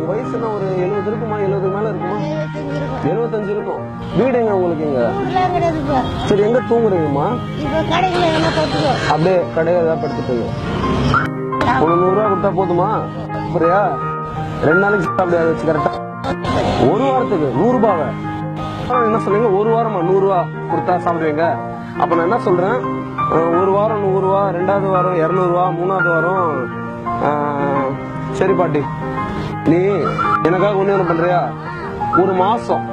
வயசு என்ன ஒரு 70 இருக்குமா? 70 மேல இருக்குமா? 75 இருக்கும். வீடு எங்க உங்களுக்கு? எங்க சரி, எங்க தூங்குறீங்கம்மா? அப்படியே கடையில தான் படுத்துட்டு உங்களுக்கு 100 ரூபா கொடுத்தா போதுமா? புரியா? 2 நாளைக்கு சாப்பிட வச்சு கரெக்டா ஒரு வாரத்துக்கு 100 ரூபாவை என்ன சொல்றீங்க? ஒரு வாரமா 100 ரூபா கொடுத்தா சாப்பிடுவீங்க? அப்ப நான் என்ன சொல்றேன், ஒரு வாரம் 100 ரூபா, 2வது வாரம் 200 ரூபா, 3வது வாரம் சரி பாட்டி, நீ எனக்காக ஒண்ணு பண்றியா? ஒரு மாசம்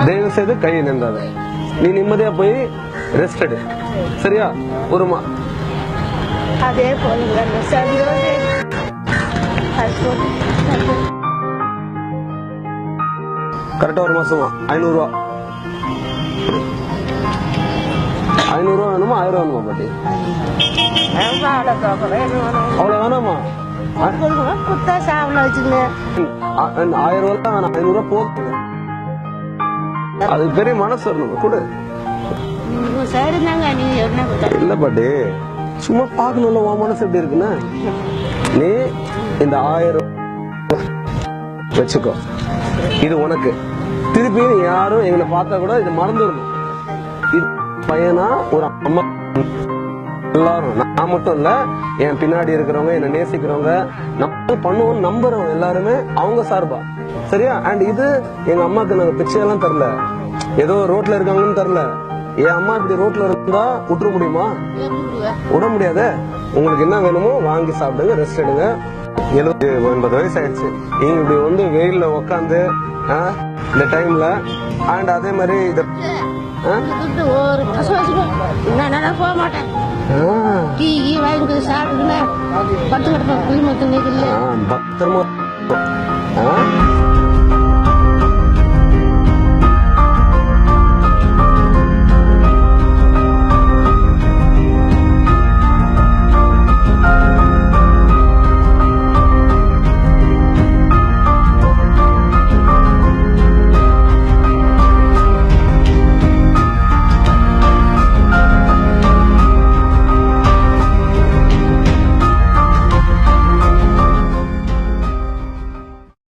தயவு செய்து கையை நின்றாத. நீ நிம்மதியா போய் ரெஸ்ட் எடு, சரியா? அதே போல கரெக்டா ஒரு மாசமா 500 ரூபா. 500 ரூபா வேணுமா? 1000 ரூபா வேணுமா பாட்டி? அவ்வளவு வேணாமா? 1000 ரூபா வச்சுக்கேன். 1000 ரூபா தான் வேணாம், 500 ரூபா போதும். அதுக்கு பெரிய மனசு வரணும் கூட. இல்ல பாட்டி, சும்மா பாக்கணும்ல உன் மனசு எப்படி இருக்குன்னு. நீ இந்த 1000 வச்சுக்கோ, இது உனக்கு. திருப்பி யாரும் எங்களை பார்த்தா கூட இது மறந்துடணும். இது பையனா ஒரு அம்மா எல்லாரும், நான் மட்டும் இல்ல, என் பின்னாடி இருக்கிறவங்க, என்ன நேசிக்கிறவங்க, நம்ம பண்ணுவோம் நம்புறவங்க எல்லாருமே அவங்க சார்பா, சரியா? அண்ட் இது எங்க அம்மாக்கு நாங்க பிச்சையெல்லாம் தரல, ஏதோ ரோட்ல இருக்காங்கன்னு தரல. என் அம்மா இப்படி ரோட்ல இருந்தா விட்டுற முடியுமா? விட முடியாத. உங்களுக்கு என்ன வேணுமோ வாங்கி சாப்பிடுங்க, ரெஸ்ட் எடுங்க. 70-80 வயசு ஆயிடுச்சு. நீங்க இப்படி வந்து வெயில்ல உக்காந்து இந்த டைம்ல, அண்ட் அதே மாதிரி இத ஒரு மாசம் வச்சுக்கோ, போக மாட்டேன். டீ வாங்கி சாப்பிட்டுன்னு பத்து கிடப்பேன். பத்திரமா